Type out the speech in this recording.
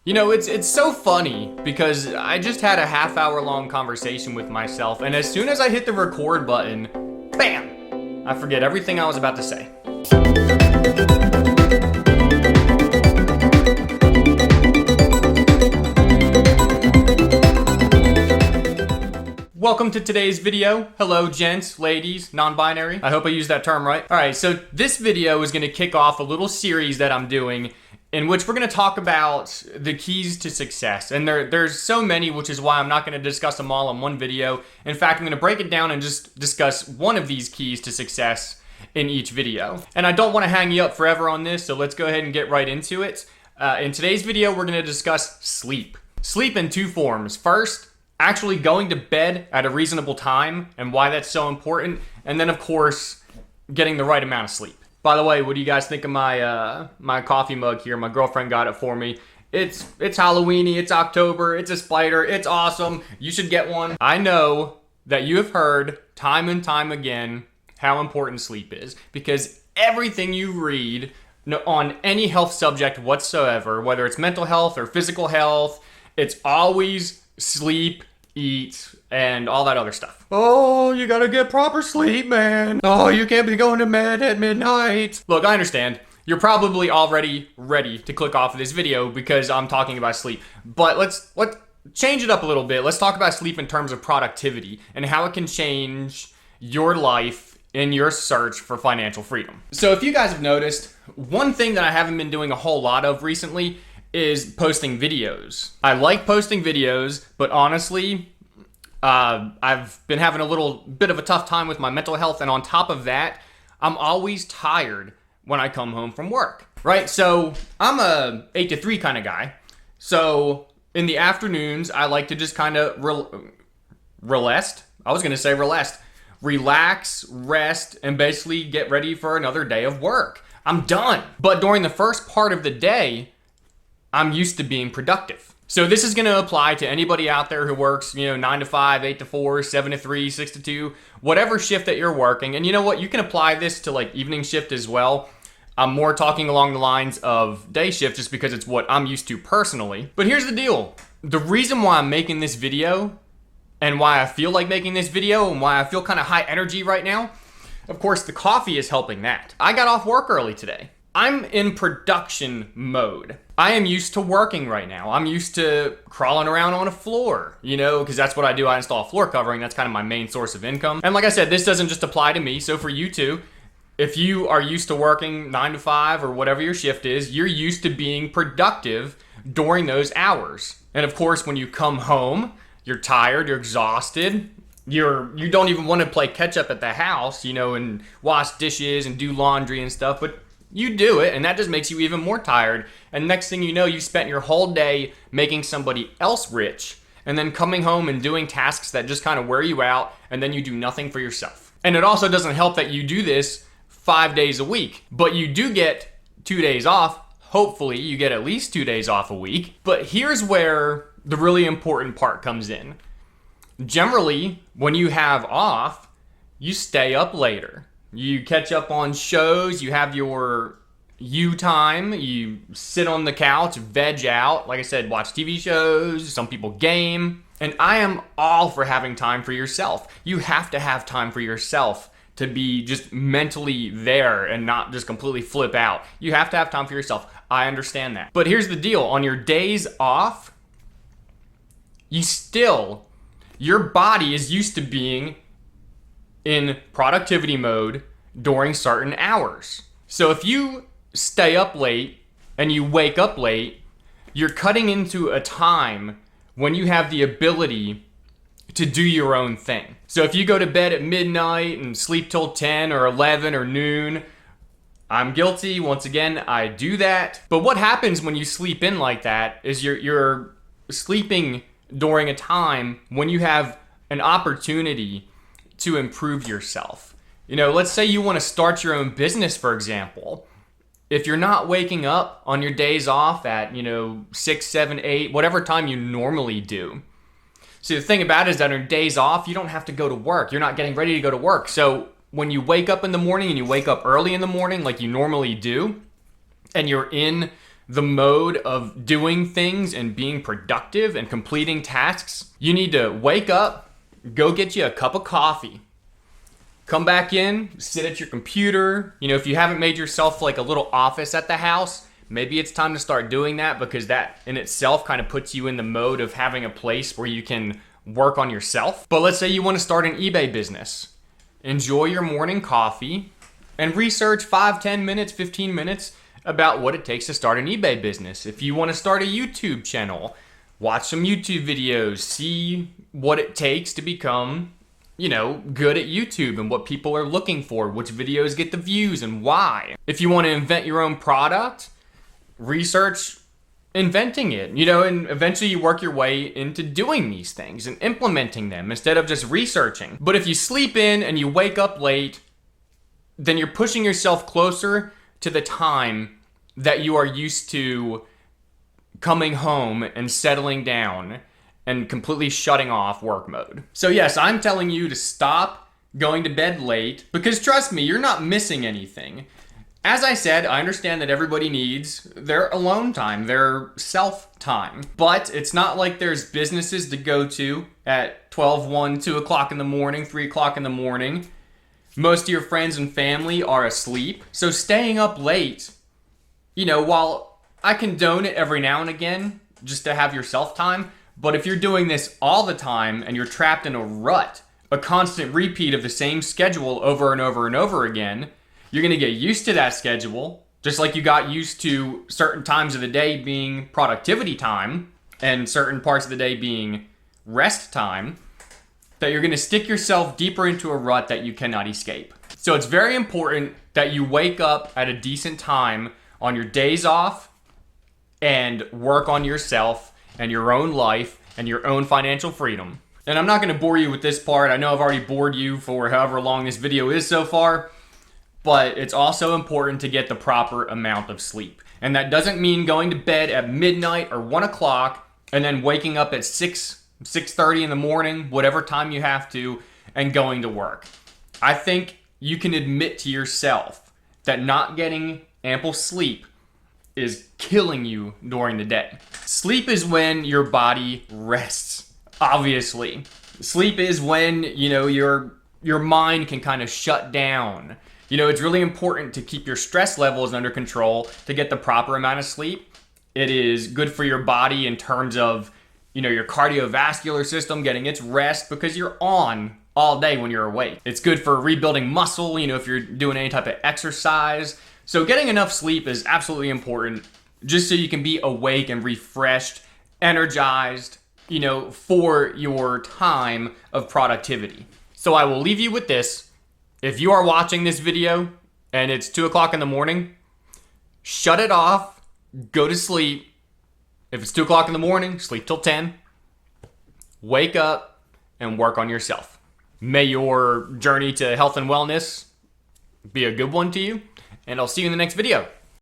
You know, it's so funny because I just had a half-hour long conversation with myself, and as soon as I hit the record button, bam! I forget everything I was about to say. Welcome to today's video. Hello, gents, ladies, non-binary. I hope I used that term right. All right, so this video is gonna kick off a little series that I'm doing in which we're going to talk about the keys to success. And there's so many, which is why I'm not going to discuss them all in one video. In fact, I'm going to break it down and just discuss one of these keys to success in each video. And I don't want to hang you up forever on this, so let's go ahead and get right into it. In today's video, we're going to discuss sleep. Sleep in two forms. First, actually going to bed at a reasonable time and why that's so important. And then, of course, getting the right amount of sleep. By the way, what do you guys think of my my coffee mug here? My girlfriend got it for me. It's Halloweeny, it's October, it's a spider, it's awesome. You should get one. I know that you have heard time and time again how important sleep is because everything you read on any health subject whatsoever, whether it's mental health or physical health, it's always sleep, eat, and all that other stuff. Oh, you gotta get proper sleep, man. Oh, you can't be going to bed at midnight. Look, I understand. You're probably already ready to click off of this video because I'm talking about sleep. But let's change it up a little bit. Let's talk about sleep in terms of productivity and how it can change your life in your search for financial freedom. So if you guys have noticed, one thing that I haven't been doing a whole lot of recently is posting videos. I like posting videos, but honestly, I've been having a little bit of a tough time with my mental health, and on top of that, I'm always tired when I come home from work, right? So I'm a 8 to 3 kind of guy. So in the afternoons, I like to just kind of relax, rest, and basically get ready for another day of work. I'm done. But during the first part of the day, I'm used to being productive. So this is going to apply to anybody out there who works, 9 to 5, 8 to 4, 7 to 3, 6 to 2, whatever shift that you're working. And you know what? You can apply this to like evening shift as well. I'm more talking along the lines of day shift just because it's what I'm used to personally. But here's the deal. The reason why I'm making this video and why I feel like making this video and why I feel kind of high energy right now, of course, the coffee is helping that. I got off work early today. I'm in production mode. I am used to working right now. I'm used to crawling around on a floor, because that's what I do. I install floor covering. That's kind of my main source of income. And like I said, this doesn't just apply to me. So for you too, if you are used to working 9 to 5 or whatever your shift is, you're used to being productive during those hours. And of course, when you come home, you're tired, you're exhausted. You don't even want to play catch up at the house, and wash dishes and do laundry and stuff, but you do it, and that just makes you even more tired. And next thing you know, you spent your whole day making somebody else rich, and then coming home and doing tasks that just kind of wear you out, and then you do nothing for yourself. And it also doesn't help that you do this 5 days a week, but you do get 2 days off. Hopefully, you get at least 2 days off a week. But here's where the really important part comes in. Generally, when you have off, you stay up later. You catch up on shows, you have your you time, you sit on the couch, veg out, like I said, watch TV shows, some people game, and I am all for having time for yourself. You have to have time for yourself to be just mentally there and not just completely flip out. You have to have time for yourself. I understand that. But here's the deal. On your days off, your body is used to being in productivity mode during certain hours. So if you stay up late and you wake up late, you're cutting into a time when you have the ability to do your own thing. So if you go to bed at midnight and sleep till 10 or 11 or noon, I'm guilty. Once again, I do that. But what happens when you sleep in like that is you're sleeping during a time when you have an opportunity to improve yourself. Let's say you want to start your own business, for example. If you're not waking up on your days off at, 6, 7, 8, whatever time you normally do. So the thing about it is that on days off, you don't have to go to work. You're not getting ready to go to work. So when you wake up in the morning and you wake up early in the morning like you normally do, and you're in the mode of doing things and being productive and completing tasks, you need to wake up, go get you a cup of coffee, come back in, sit at your computer. If you haven't made yourself like a little office at the house, maybe it's time to start doing that, because that in itself kind of puts you in the mode of having a place where you can work on yourself. But let's say you want to start an eBay business. Enjoy your morning coffee and research 5, 10 minutes, 15 minutes about what it takes to start an eBay business. If you want to start a YouTube channel, watch some YouTube videos, see what it takes to become, good at YouTube and what people are looking for, which videos get the views and why. If you want to invent your own product, research inventing it, and eventually you work your way into doing these things and implementing them instead of just researching. But if you sleep in and you wake up late, then you're pushing yourself closer to the time that you are used to coming home and settling down and completely shutting off work mode. So yes, I'm telling you to stop going to bed late, because trust me, you're not missing anything. As I said, I understand that everybody needs their alone time, their self time. But it's not like there's businesses to go to at 12, 1, 2 o'clock in the morning, 3 o'clock in the morning. Most of your friends and family are asleep. So staying up late, while I condone it every now and again, just to have your self time, but if you're doing this all the time and you're trapped in a rut, a constant repeat of the same schedule over and over and over again, you're going to get used to that schedule, just like you got used to certain times of the day being productivity time and certain parts of the day being rest time, that you're going to stick yourself deeper into a rut that you cannot escape. So it's very important that you wake up at a decent time on your days off and work on yourself and your own life and your own financial freedom. And I'm not going to bore you with this part. I know I've already bored you for however long this video is so far. But it's also important to get the proper amount of sleep. And that doesn't mean going to bed at midnight or 1 o'clock and then waking up at 6:30 in the morning, whatever time you have to, and going to work. I think you can admit to yourself that not getting ample sleep is killing you during the day. Sleep is when your body rests, obviously. Sleep is when, your mind can kind of shut down. It's really important to keep your stress levels under control to get the proper amount of sleep. It is good for your body in terms of, your cardiovascular system getting its rest, because you're on all day when you're awake. It's good for rebuilding muscle, if you're doing any type of exercise. So getting enough sleep is absolutely important, just so you can be awake and refreshed, energized, for your time of productivity. So I will leave you with this. If you are watching this video and it's 2 o'clock in the morning, shut it off, go to sleep. If it's 2 o'clock in the morning, sleep till 10. Wake up and work on yourself. May your journey to health and wellness be a good one to you, and I'll see you in the next video.